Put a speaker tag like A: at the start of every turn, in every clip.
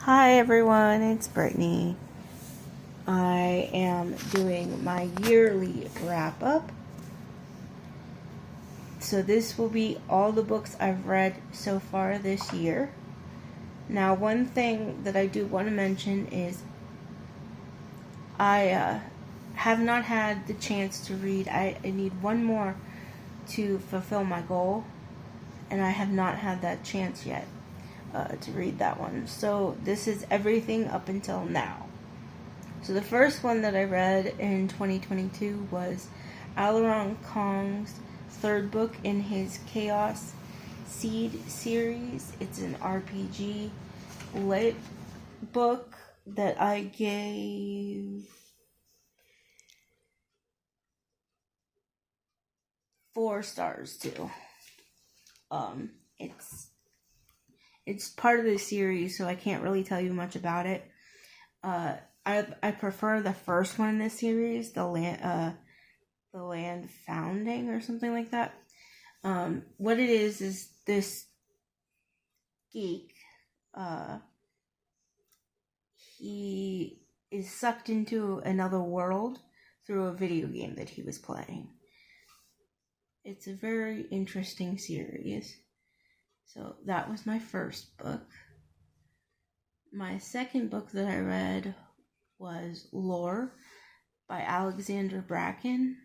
A: Hi everyone, it's Brittany. I am doing my yearly wrap up. So this will be all the books I've read so far this year. Now, one thing that I do want to mention is I have not had the chance to read. I need one more to fulfill my goal, and I have not had that chance yet to read that one. So this is everything up until now. So the first one that I read in 2022 was Alarong Kong's third book in his Chaos Seed series. It's an RPG lit book that I gave 4 stars to. It's part of the series, so I can't really tell you much about it. I prefer the first one in this series, the land founding or something like that. What it is this geek. He is sucked into another world through a video game that he was playing. It's a very interesting series. So that was my first book. My second book that I read was Lore by Alexander Bracken.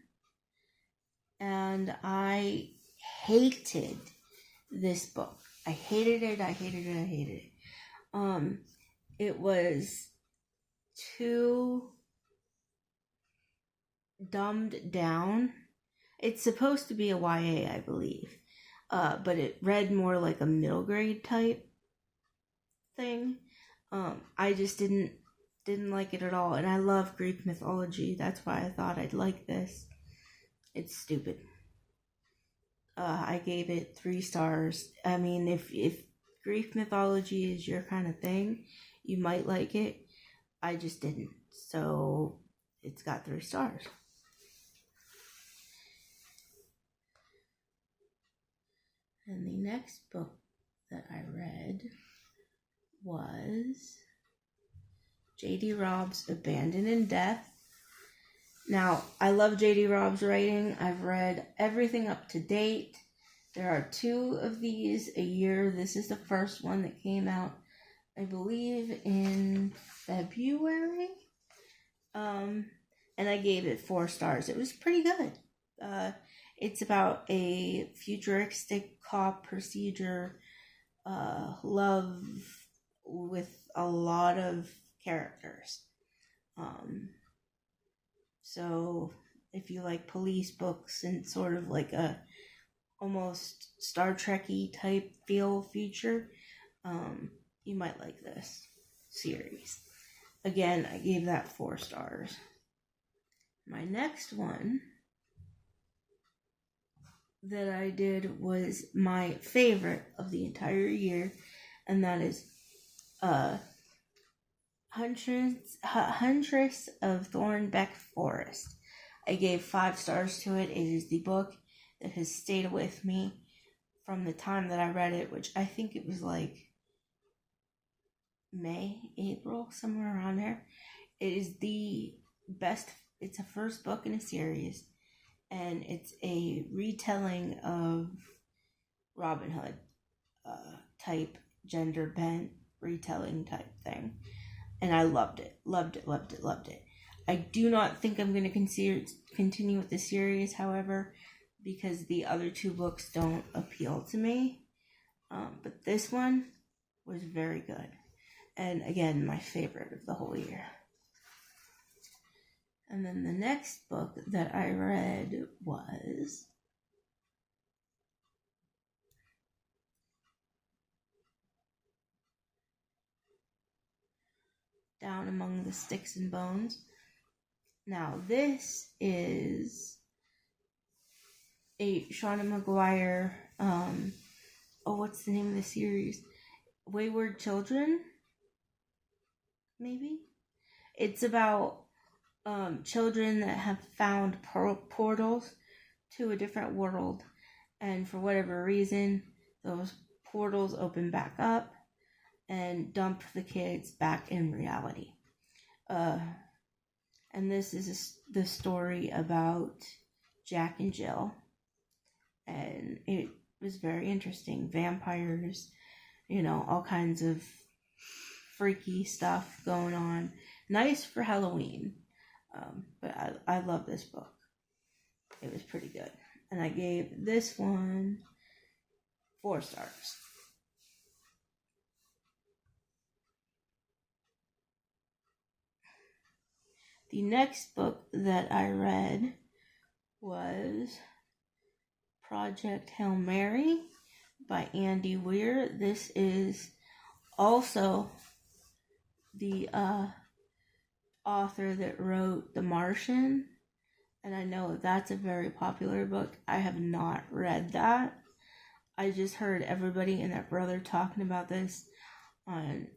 A: And I hated this book. I hated it. It was too dumbed down. It's supposed to be a YA, I believe. But it read more like a middle grade type thing. I just didn't like it at all. And I love Greek mythology. That's why I thought I'd like this. It's stupid. I gave it 3 stars. I mean, if Greek mythology is your kind of thing, you might like it. I just didn't. So it's got 3 stars. And the next book that I read was J.D. Robb's Abandoned in Death. Now, I love J.D. Robb's writing. I've read everything up to date. There are 2 of these a year. This is the first one that came out, I believe, in February. And I gave it 4 stars. It was pretty good. It's about a futuristic cop procedure love with a lot of characters. So if you like police books and sort of like a almost Star Trek-y type feel feature, you might like this series. Again, I gave that 4 stars. My next one that I did was my favorite of the entire year, and that is Huntress of Thornbeck Forest. I gave 5 stars to it. It is the book that has stayed with me from the time that I read it, which I think it was like May, April, somewhere around there. It is the best. It's a first book in a series, and it's a retelling of Robin Hood type, gender bent retelling type thing. And I loved it. Loved it. I do not think I'm going to continue with the series, however, because the other 2 books don't appeal to me. But this one was very good. And again, my favorite of the whole year. And then the next book that I read was Down Among the Sticks and Bones. Now, this is a Shauna Maguire, what's the name of the series? Wayward Children? Maybe? It's about children that have found portals to a different world, and for whatever reason, those portals open back up, and dump the kids back in reality. And this is the story about Jack and Jill. And it was very interesting. Vampires, all kinds of freaky stuff going on. Nice for Halloween. But I love this book. It was pretty good. And I gave this one 4 stars. The next book that I read was Project Hail Mary by Andy Weir. This is also the author that wrote The Martian, and I know that's a very popular book. I have not read that. I just heard everybody and their brother talking about this on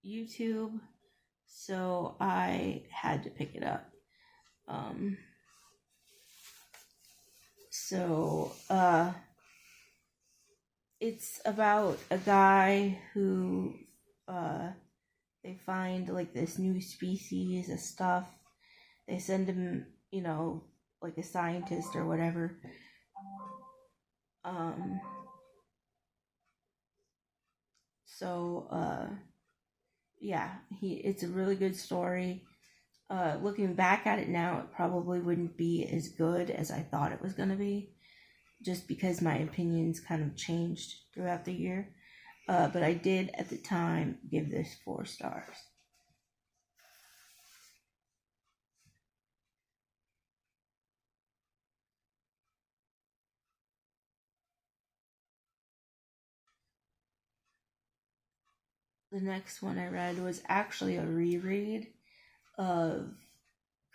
A: YouTube, so I had to pick it up. It's about a guy who they find like this new species of stuff. They send him, like a scientist or whatever. It's a really good story. Looking back at it now, it probably wouldn't be as good as I thought it was going to be, just because my opinions kind of changed throughout the year. But I did at the time give this 4 stars. The next one I read was actually a reread of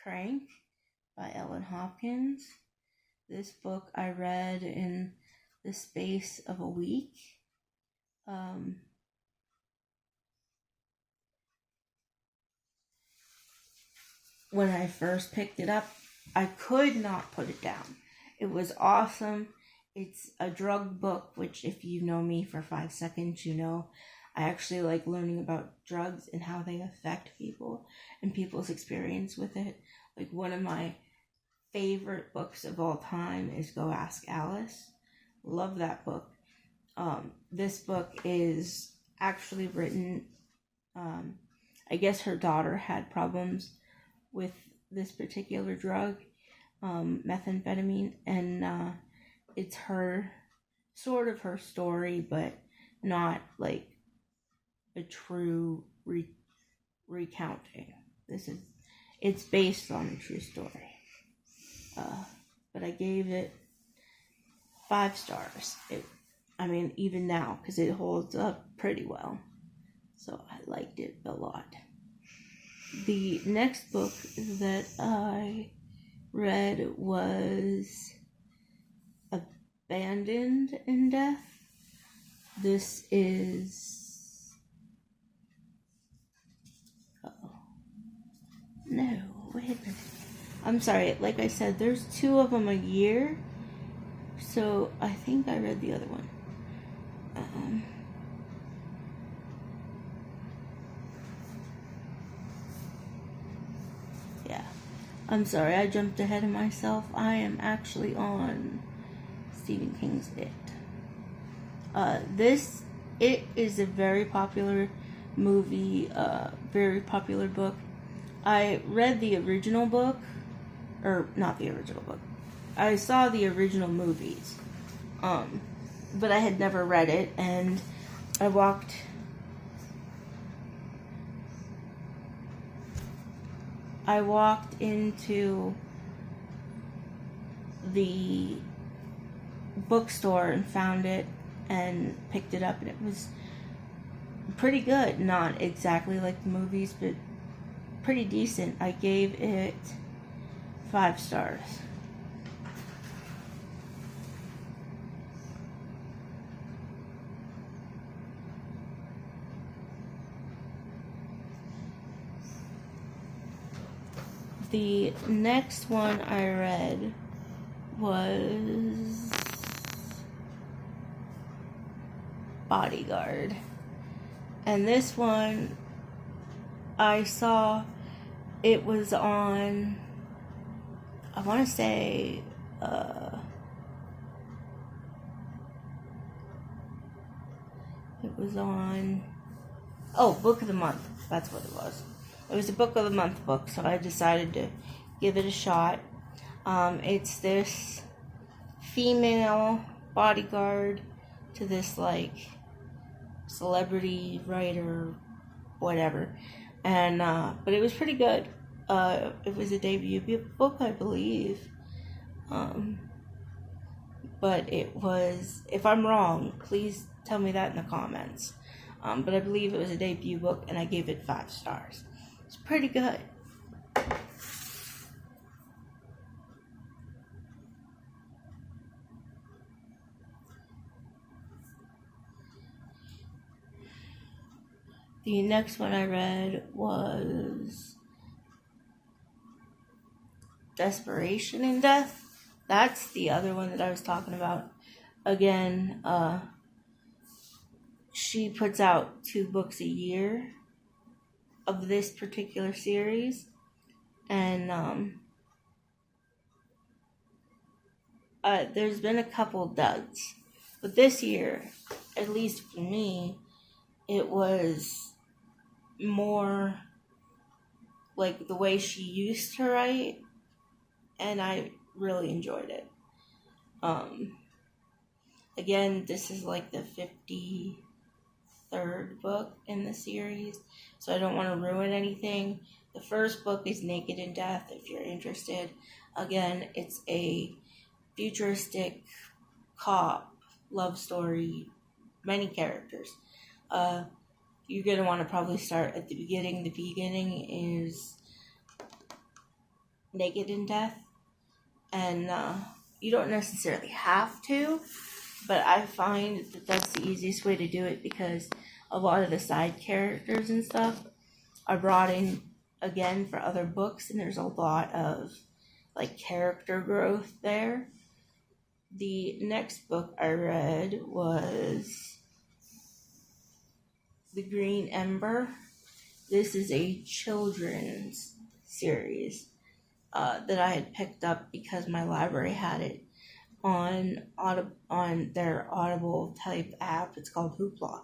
A: Crank by Ellen Hopkins. This book I read in the space of a week. When I first picked it up, I could not put it down. It was awesome. It's a drug book, which if you know me for 5 seconds, I actually like learning about drugs and how they affect people and people's experience with it. Like, one of my favorite books of all time is Go Ask Alice. Love that book. This book is actually written, I guess her daughter had problems with this particular drug, methamphetamine, and it's her story, but not like a true recounting. It's based on a true story. But I gave it 5 stars. Even now, because it holds up pretty well. So I liked it a lot. The next book that I read was Abandoned in Death. This is... No, wait a minute. I'm sorry, like I said, there's 2 of them a year. So I think I read the other one. I'm sorry, I jumped ahead of myself. I am actually on Stephen King's It. It is a very popular movie, very popular book. I read the original book, or not the original book. I saw the original movies, but I had never read it, and I walked into the bookstore and found it and picked it up, and it was pretty good. Not exactly like the movies, but pretty decent. I gave it 5 stars. The next one I read was Bodyguard. And this one, I saw it was on, I want to say, it was on, Book of the Month. That's what it was. It was a Book of the Month book, so I decided to give it a shot. It's this female bodyguard to this, like, celebrity writer, whatever. And, but it was pretty good. It was a debut book, I believe. But it was, if I'm wrong, please tell me that in the comments. But I believe it was a debut book, and I gave it 5 stars. It's pretty good. The next one I read was Desperation in Death. That's the other one that I was talking about. Again, she puts out 2 books a year of this particular series. And there's been a couple duds. But this year, at least for me, it was more like the way she used to write, and I really enjoyed it. Again, this is like the 53rd book in the series, so I don't want to ruin anything. The first book is Naked in Death, if you're interested. Again, it's a futuristic cop love story, many characters. You're going to want to probably start at the beginning. The beginning is Naked in Death. And you don't necessarily have to, but I find that that's the easiest way to do it, because a lot of the side characters and stuff are brought in again for other books, and there's a lot of like character growth there. The next book I read was The Green Ember. This is a children's series that I had picked up because my library had it on their Audible type app. It's called Hoopla,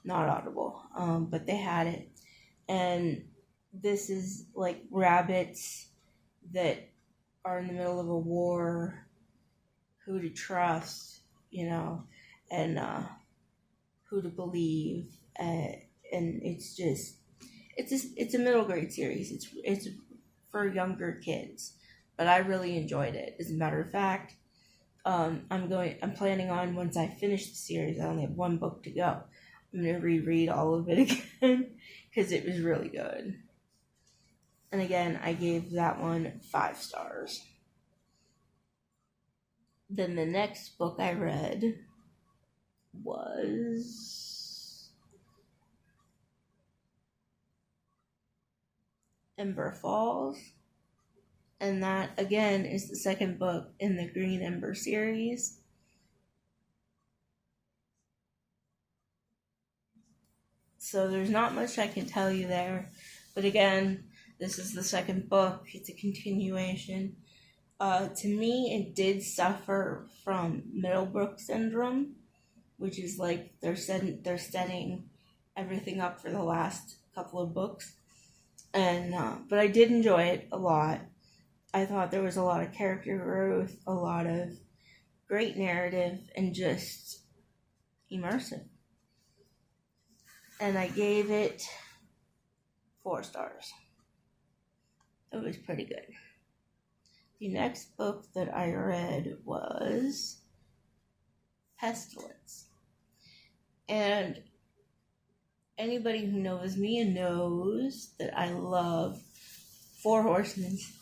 A: not Audible, but they had it. And this is like rabbits that are in the middle of a war, who to trust, and who to believe. And it's a middle grade series. It's for younger kids, but I really enjoyed it. As a matter of fact, I'm planning on, once I finish the series, I only have 1 book to go, I'm going to reread all of it again, because it was really good. And again, I gave that one 5 stars. Then the next book I read was Ember Falls. And that, again, is the second book in the Green Ember series. So there's not much I can tell you there. But again, this is the second book. It's a continuation. To me, it did suffer from Middlebrook syndrome, which is like they're setting everything up for the last couple of books. And but I did enjoy it a lot. I thought there was a lot of character growth, a lot of great narrative, and just immersive. And I gave it 4 stars. It was pretty good. The next book that I read was Pestilence. And anybody who knows me knows that I love Four Horsemen's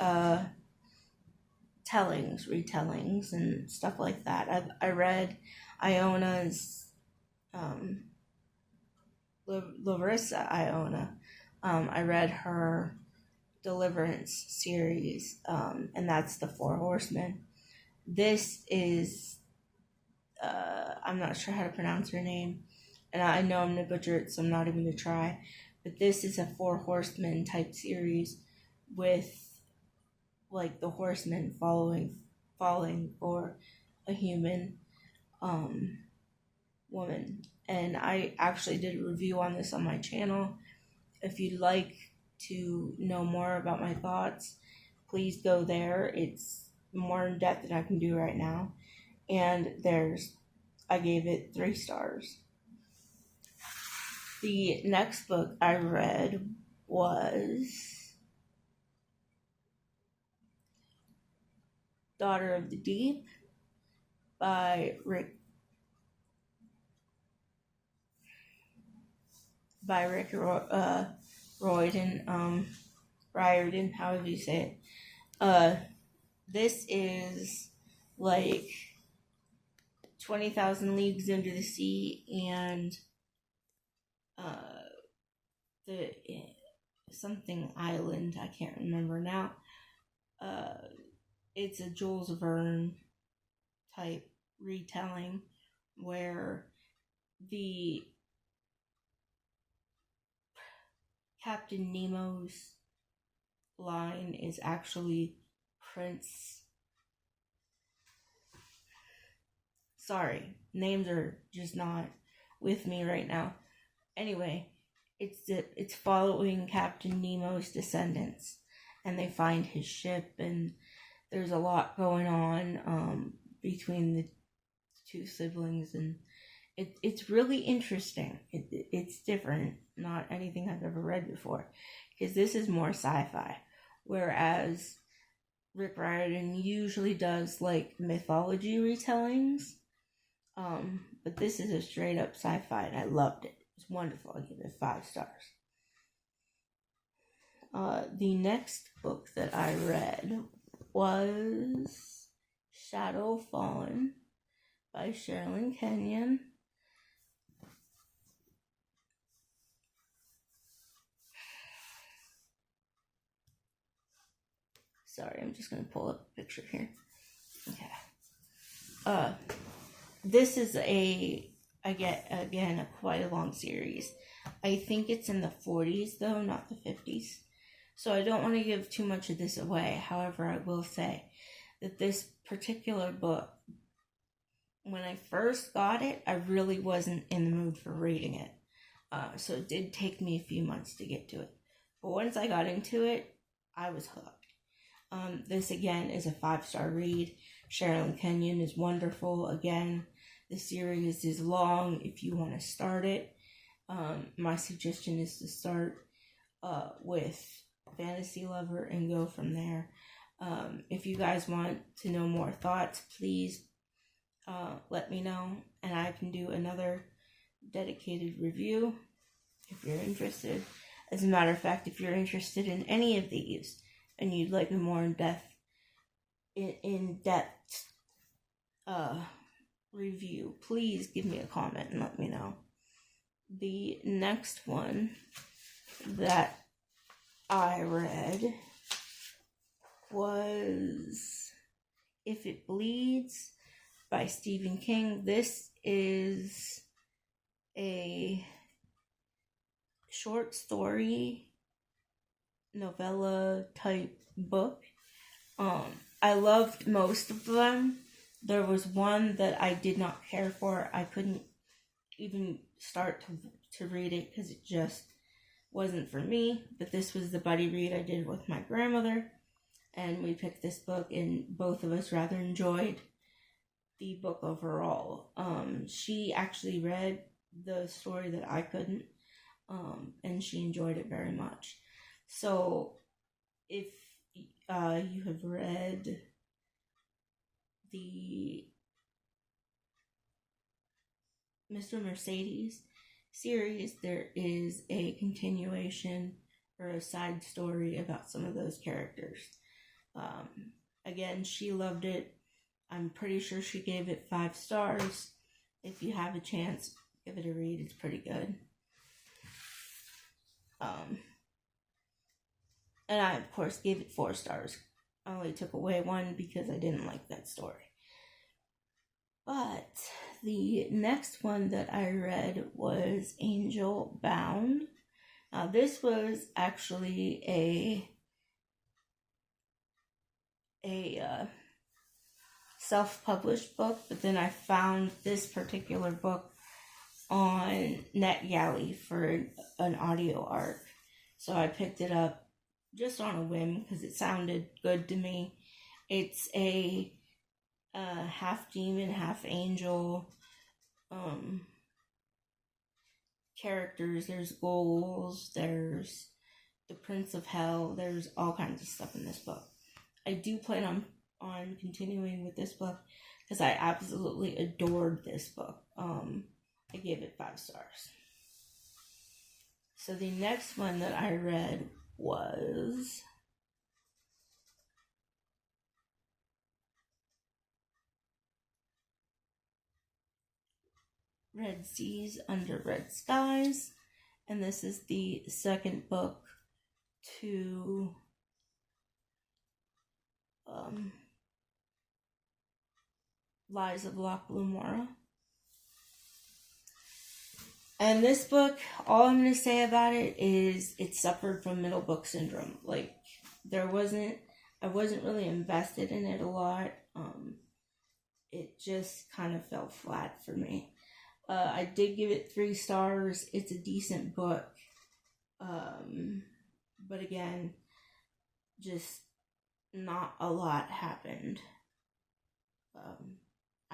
A: retellings, and stuff like that. I read Iona's, Larissa Iona. I read her Deliverance series, and that's the Four Horsemen. This is, I'm not sure how to pronounce her name, and I know I'm going to butcher it, so I'm not even going to try. But this is a Four Horsemen type series with, like, the horsemen falling for a human woman. And I actually did a review on this on my channel. If you'd like to know more about my thoughts, please go there. It's more in depth than I can do right now. And I gave it 3 stars. The next book I read was Daughter of the Deep by Rick Riordan, however you say it. This is like 20,000 Leagues Under the Sea, and the something island, I can't remember now. It's a Jules Verne type retelling where the Captain Nemo's line is actually Prince. Sorry, names are just not with me right now. Anyway, it's following Captain Nemo's descendants, and they find his ship, and there's a lot going on between the 2 siblings, and it's really interesting. It's different, not anything I've ever read before, because this is more sci-fi, whereas Rick Riordan usually does like mythology retellings, but this is a straight up sci-fi, and I loved it. It's wonderful. I give it 5 stars. The next book that I read was Shadow Fallen by Sherilyn Kenyon. Sorry, I'm just going to pull up a picture here. Okay. This is quite a long series. I think it's in the 40s, though, not the 50s. So I don't want to give too much of this away. However, I will say that this particular book, when I first got it, I really wasn't in the mood for reading it. So it did take me a few months to get to it. But once I got into it, I was hooked. This, again, is a 5-star read. Sherilyn Kenyon is wonderful. Again, the series is long if you want to start it. My suggestion is to start with Fantasy Lover and go from there. If you guys want to know more thoughts, please let me know, and I can do another dedicated review if you're interested. As a matter of fact, if you're interested in any of these and you'd like a more in-depth review, please give me a comment and let me know. The next one that I read was If It Bleeds by Stephen King. This is a short story novella type book. I loved most of them. There was one that I did not care for. I couldn't even start to read it because it just wasn't for me. But this was the buddy read I did with my grandmother, and we picked this book, and both of us rather enjoyed the book overall. She actually read the story that I couldn't, and she enjoyed it very much. So if you have read the Mr. Mercedes series, there is a continuation or a side story about some of those characters. Again, she loved it. I'm pretty sure she gave it 5 stars. If you have a chance, give it a read. It's pretty good. And I, of course, gave it 4 stars. I only took away 1 because I didn't like that story. But The next one that I read was Angel Bound. Now, this was actually a self-published book, but then I found this particular book on NetGalley for an audio arc. So I picked it up just on a whim because it sounded good to me. It's a half demon, half angel characters. There's ghouls, there's the Prince of Hell, there's all kinds of stuff in this book. I do plan on continuing with this book because I absolutely adored this book. I gave it 5 stars. So the next one that I read was Red Seas Under Red Skies, and this is the second book to Lies of Locke Lamora. And this book, all I'm going to say about it is it suffered from middle book syndrome. Like, I wasn't really invested in it a lot. It just kind of fell flat for me. I did give it 3 stars. It's a decent book. But again, just not a lot happened.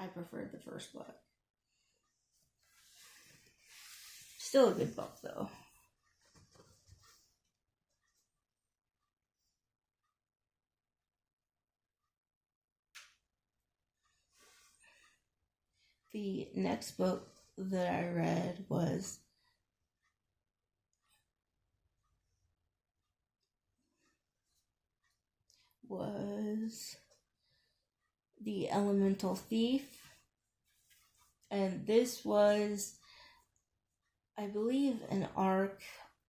A: I preferred the first book. Still a good book, though. The next book that I read was The Elemental Thief. And this was, I believe, an arc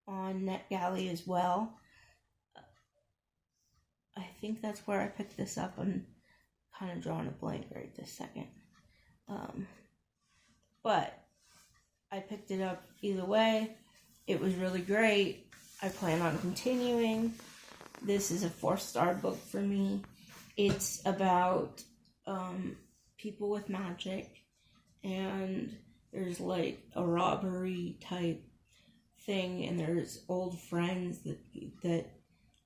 A: on NetGalley as well. I think that's where I picked this up. I'm kind of drawing a blank right this second. But I picked it up either way. It was really great. I plan on continuing. This is a 4-star book for me. It's about people with magic, and there's like a robbery type thing, and there's old friends that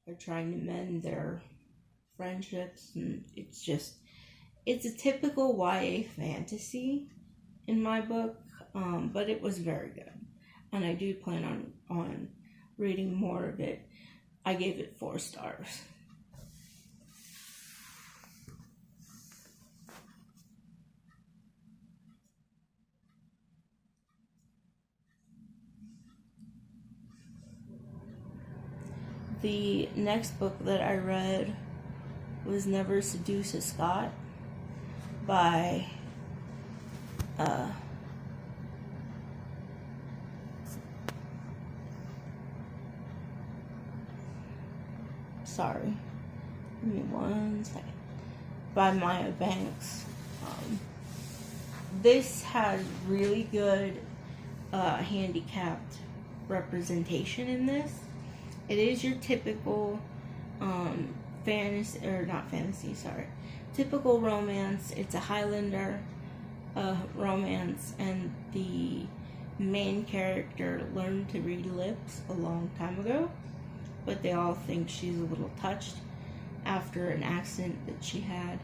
A: are trying to mend their friendships, and it's a typical YA fantasy in my book, but it was very good, and I do plan on reading more of it. I gave it 4 stars. The next book that I read was Never Seduce a Scot by give me 1 second. By Maya Banks. This has really good handicapped representation in this. It is your typical typical romance. It's a Highlander romance, and the main character learned to read lips a long time ago, but they all think she's a little touched after an accident that she had,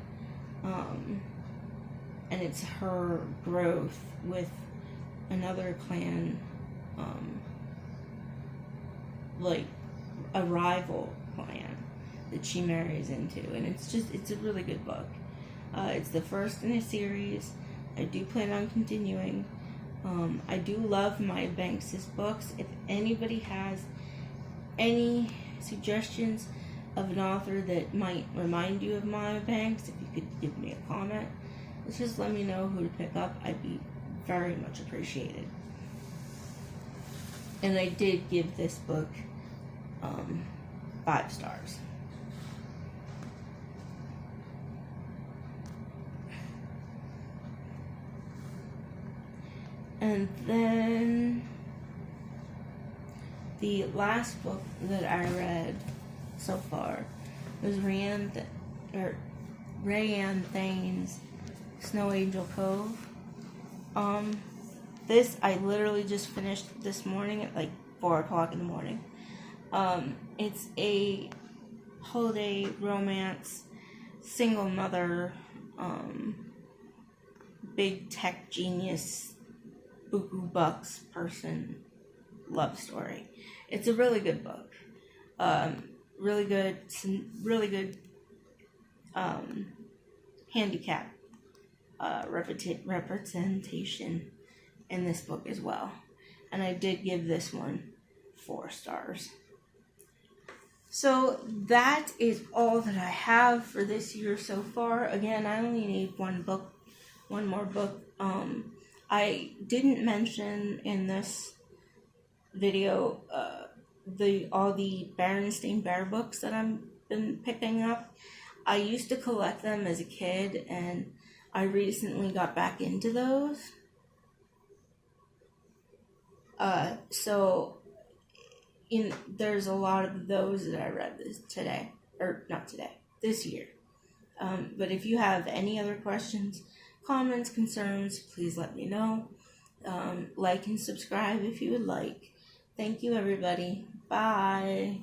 A: and it's her growth with another clan, like a rival clan that she marries into, and it's a really good book. It's the first in a series. I do plan on continuing. I do love Maya Banks' books. If anybody has any suggestions of an author that might remind you of Maya Banks, if you could give me a comment, just let me know who to pick up. I'd be very much appreciated. And I did give this book 5 stars. And then the last book that I read so far was Rayanne Thane's Snow Angel Cove. This I literally just finished this morning at like 4 o'clock in the morning. It's a holiday romance, single mother, big tech genius, buku bucks person love story. It's a really good book. Really good, some really good handicap representation in this book as well. And I did give this one 4 stars. So that is all that I have for this year so far. Again, I only need one more book. I didn't mention in this video all the Berenstain Bear books that I've been picking up. I used to collect them as a kid, and I recently got back into those. There's a lot of those that I read this year. But if you have any other questions, comments, concerns, please let me know. Like and subscribe if you would like. Thank you, everybody. Bye.